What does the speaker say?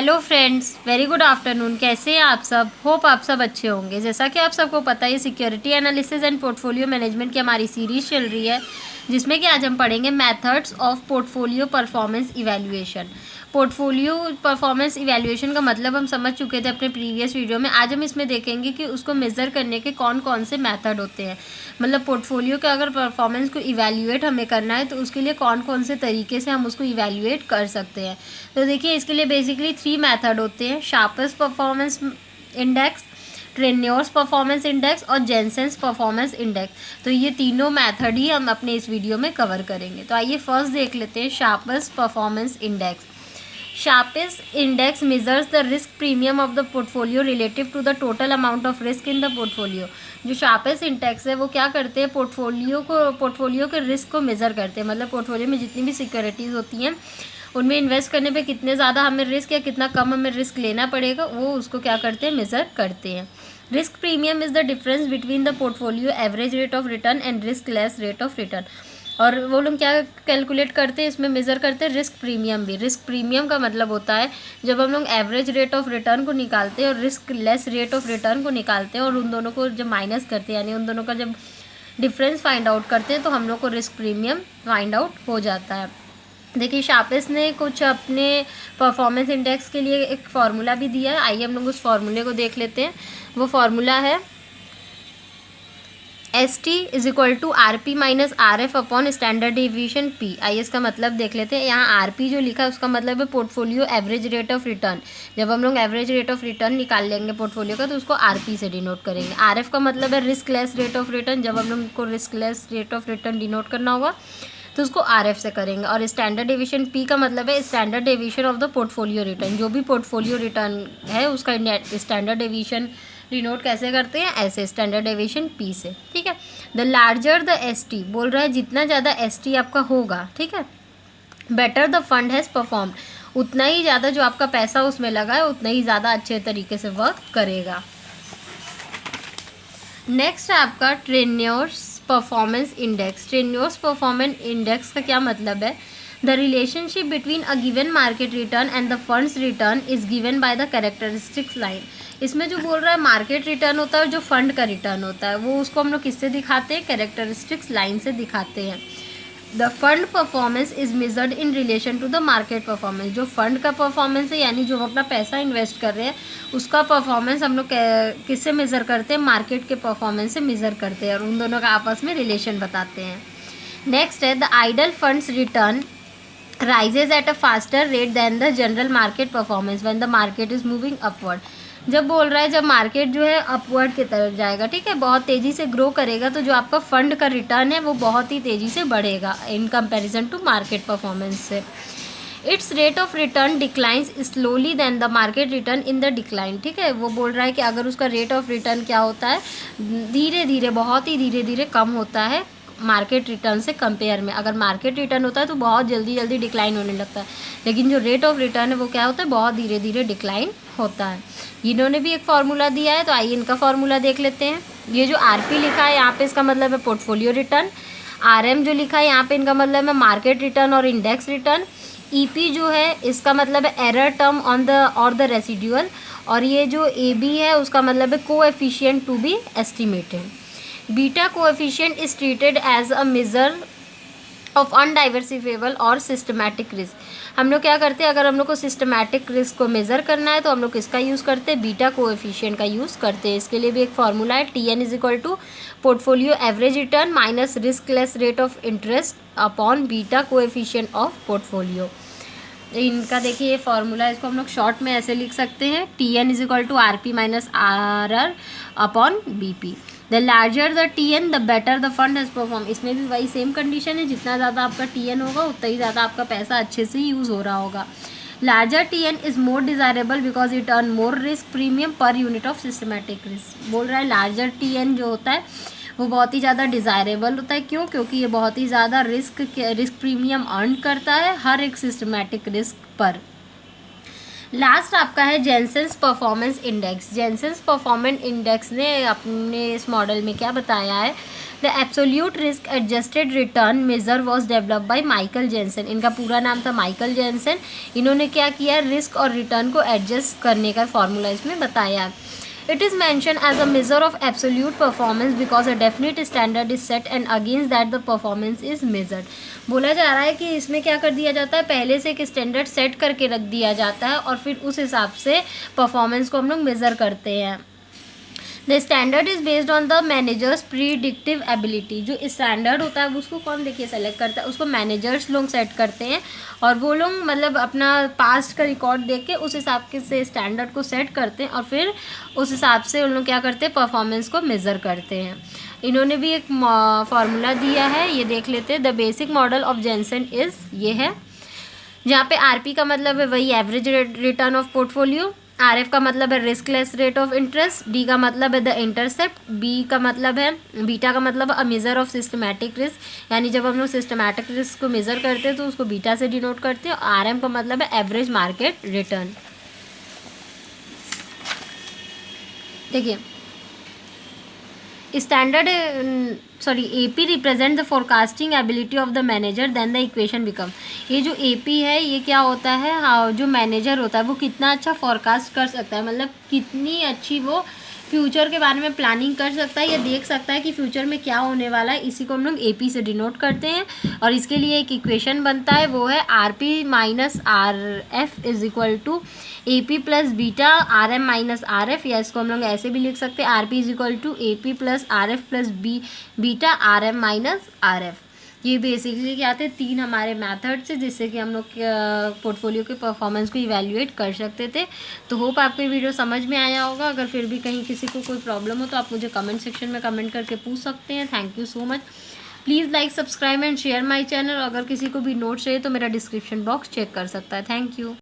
Hello friends, very good afternoon. कैसे हैं आप सब? होप आप सब अच्छे होंगे। जैसा कि आप सबको पता है, security analysis and portfolio management की हमारी सीरीज चल रही है, जिसमें कि आज हम पढ़ेंगे methods of portfolio performance evaluation. Portfolio performance evaluation का मतलब हम समझ चुके थे अपने प्रीवियस वीडियो में। आज हम इसमें देखेंगे कि उसको मेज़र करने के कौन कौन से मेथड होते हैं। मतलब पोर्टफोलियो के अगर परफॉर्मेंस को इवैल्यूएट हमें करना है तो उसके लिए कौन कौन से तरीके से हम उसको इवैल्यूएट कर सकते हैं। तो देखिए, इसके लिए बेसिकली 3 मेथड होते हैं: Sharpe's performance index, Treynor's performance index और जेनसेंस परफॉर्मेंस इंडेक्स। तो ये तीनों मेथड ही हम अपने इस वीडियो में कवर करेंगे। तो आइए फर्स्ट देख लेते हैं Sharpe's performance index. Sharpest index measures the risk premium of the portfolio relative to the total amount of risk in the portfolio। जो शार्पेस्ट इंडेक्स है वो क्या करते हैं, पोर्टफोलियो के रिस्क को मेज़र करते हैं। मतलब पोर्टफोलियो में जितनी भी सिक्योरिटीज़ होती हैं उनमें इन्वेस्ट करने पे कितने ज़्यादा हमें रिस्क या कितना कम हमें रिस्क लेना पड़ेगा, वो उसको क्या करते हैं, मेज़र करते हैं। Risk premium is the difference between the portfolio average rate of return and risk less rate of return. और वो लोग क्या कैलकुलेट करते हैं, इसमें मेज़र करते हैं रिस्क प्रीमियम भी। रिस्क प्रीमियम का मतलब होता है जब हम लोग एवरेज रेट ऑफ रिटर्न को निकालते हैं और risk less rate of return को निकालते हैं और उन दोनों को जब माइनस करते हैं, यानी उन दोनों का जब डिफरेंस फाइंड आउट करते हैं, तो हम लोग को रिस्क प्रीमियम फाइंड आउट हो जाता है। देखिए, शार्पेस्ट ने कुछ अपने परफॉर्मेंस इंडेक्स के लिए एक फार्मूला भी दिया है। आइए हम लोग उस फार्मूले को देख लेते हैं। वो फार्मूला है ST is equal to RP minus RF upon standard deviation P। आइए इसका मतलब देख लेते हैं। यहाँ RP जो लिखा है उसका मतलब है portfolio average rate of return. जब हम लोग एवरेज रेट ऑफ रिटर्न निकाल लेंगे पोर्टफोलियो का, तो उसको RP से डिनोट करेंगे। RF का मतलब है risk less rate of return. जब हम लोग को risk less rate of return denote करना होगा तो उसको RF से करेंगे। और स्टैंडर्ड डेविएशन P का मतलब है standard deviation of the portfolio return. जो भी पोर्टफोलियो रिटर्न है उसका स्टैंडर्ड डेविएशन डिनोट कैसे करते हैं, ऐसे स्टैंडर्ड डेविएशन P से। ठीक है। द लार्जर द ST, बोल रहा है जितना ज़्यादा ST आपका होगा, ठीक है, better the fund has perform, उतना ही ज़्यादा जो आपका पैसा उसमें लगा है उतना ही ज़्यादा अच्छे तरीके से वर्क करेगा। नेक्स्ट है आपका ट्रेन्योर्स performance index. Treynor's performance index का क्या मतलब है? The relationship between a given market return and the funds return is given by the characteristics line. इसमें जो बोल रहा है मार्केट रिटर्न होता है और जो फंड का रिटर्न होता है वो उसको हम लोग किससे दिखाते हैं, कैरेक्टरिस्टिक्स लाइन से दिखाते हैं। The fund performance is measured in relation to the market performance. जो फंड का परफॉर्मेंस है, यानी जो हम अपना पैसा इन्वेस्ट कर रहे हैं उसका परफॉर्मेंस हम लोग किससे मेज़र करते हैं, मार्केट के परफॉर्मेंस से मेज़र करते हैं और उन दोनों का आपस में रिलेशन बताते हैं। नेक्स्ट है the ideal funds return rises at a faster rate than the general market performance when the market is moving upward। जब बोल रहा है जब मार्केट जो है अपवर्ड की तरफ जाएगा, ठीक है, बहुत तेज़ी से ग्रो करेगा, तो जो आपका फंड का रिटर्न है वो बहुत ही तेज़ी से बढ़ेगा in comparison to market performance से। It's rate of return declines slowly than the market return in the decline. ठीक है, वो बोल रहा है कि अगर उसका रेट ऑफ रिटर्न क्या होता है, धीरे धीरे, बहुत ही धीरे धीरे कम होता है मार्केट रिटर्न से कंपेयर में। अगर मार्केट रिटर्न होता है तो बहुत जल्दी जल्दी डिक्लाइन होने लगता है, लेकिन जो रेट ऑफ रिटर्न है वो क्या होता है, बहुत धीरे धीरे डिक्लाइन होता है। इन्होंने भी एक फार्मूला दिया है, तो आइए इनका फार्मूला देख लेते हैं। ये जो RP लिखा है यहाँ पे इसका मतलब है पोर्टफोलियो रिटर्न। RM जो लिखा है यहाँ पे इनका मतलब है मार्केट रिटर्न और इंडेक्स रिटर्न। EP जो है इसका मतलब है एरर टर्म ऑन द और द रेसिडुअल। और ये जो AB है उसका मतलब है coefficient to be estimated. Beta coefficient is treated as a measure of undiversifiable और सिस्टमैटिक रिस्क। हम लोग क्या करते हैं, अगर हम लोग को सिस्टमैटिक रिस्क को मेज़र करना है तो हम लोग किसका यूज़ करते हैं, बीटा कोएफिशिएंट का यूज़ करते हैं। इसके लिए भी एक फार्मूला है, TN is equal to portfolio average return minus riskless rate of interest upon beta coefficient of portfolio. इनका देखिए ये फार्मूला, इसको हम लोग शॉर्ट में ऐसे लिख सकते हैं, TN is equal to RP minus RR upon BP। The larger the TN the better the fund has perform. इसमें भी वही सेम कंडीशन है, जितना ज़्यादा आपका TN होगा उतना ही ज़्यादा आपका पैसा अच्छे से यूज़ हो रहा होगा। Larger TN is more desirable because it earn more risk premium per unit of systematic risk. बोल रहा है लार्जर TN जो होता है वो बहुत ही ज़्यादा डिज़ायरेबल होता है। क्यों? क्योंकि ये बहुत ही ज़्यादा रिस्क प्रीमियम अर्न करता है हर एक सिस्टमैटिक रिस्क पर। लास्ट आपका है Jensen's performance index. Jensen's performance index ने अपने इस मॉडल में क्या बताया है, the absolute risk adjusted return measure was developed by Michael Jensen. इनका पूरा नाम था माइकल जेनसन। इन्होंने क्या किया, रिस्क और रिटर्न को एडजस्ट करने का फॉर्मूला इसमें बताया। It is mentioned as a measure of absolute performance because a definite standard is set and against that the performance is measured। बोला जा रहा है कि इसमें क्या कर दिया जाता है, पहले से एक स्टैंडर्ड सेट करके रख दिया जाता है और फिर उस हिसाब से परफॉर्मेंस को हम लोग मेज़र करते हैं। The standard is based on the managers predictive ability. जो स्टैंडर्ड होता है उसको कौन देखिए सेलेक्ट करता है, उसको मैनेजर्स लोग सेट करते हैं और वो लोग मतलब अपना पास्ट का रिकॉर्ड देख के उस हिसाब के से स्टैंडर्ड को सेट करते हैं और फिर उस हिसाब से उन लोग क्या करते हैं, परफॉर्मेंस को मेज़र करते हैं। इन्होंने भी एक फार्मूला दिया है, ये देख लेते हैं। The basic model of Jensen is, ये है जहाँ पे आरपी का मतलब है वही average return of portfolio, RF का मतलब है riskless rate of interest, D का मतलब है द इंटरसेप्ट, बी का मतलब है, बीटा का मतलब अ मेजर ऑफ सिस्टमैटिक रिस्क, यानी जब हम लोग सिस्टमैटिक रिस्क को मेज़र करते हैं तो उसको बीटा से डिनोट करते हैं। आरएम का मतलब है एवरेज मार्केट रिटर्न। देखिए standard AP represent the forecasting ability of the manager, then the equation become. ये जो AP है ये क्या होता है, हाँ, जो मैनेजर होता है वो कितना अच्छा फोरकास्ट कर सकता है, मतलब कितनी अच्छी वो फ्यूचर के बारे में प्लानिंग कर सकता है या देख सकता है कि फ्यूचर में क्या होने वाला है। इसी को हम लोग AP से डिनोट करते हैं और इसके लिए एक इक्वेशन बनता है, वो है RP minus RF is equal to AP plus beta RM minus RF, या इसको हम लोग ऐसे भी लिख सकते हैं RP is equal to AP plus RF plus beta RM minus RF। ये बेसिकली क्या आते हैं, 3 हमारे मेथड से जिससे कि हम लोग पोर्टफोलियो के परफॉर्मेंस को इवैल्यूएट कर सकते थे। तो होप आपको ये वीडियो समझ में आया होगा। अगर फिर भी कहीं किसी को कोई प्रॉब्लम हो तो आप मुझे कमेंट सेक्शन में कमेंट करके पूछ सकते हैं। Thank you so much. Please like, subscribe and share my channel. अगर किसी को भी नोट्स चाहिए तो मेरा डिस्क्रिप्शन बॉक्स चेक कर सकता है। Thank you.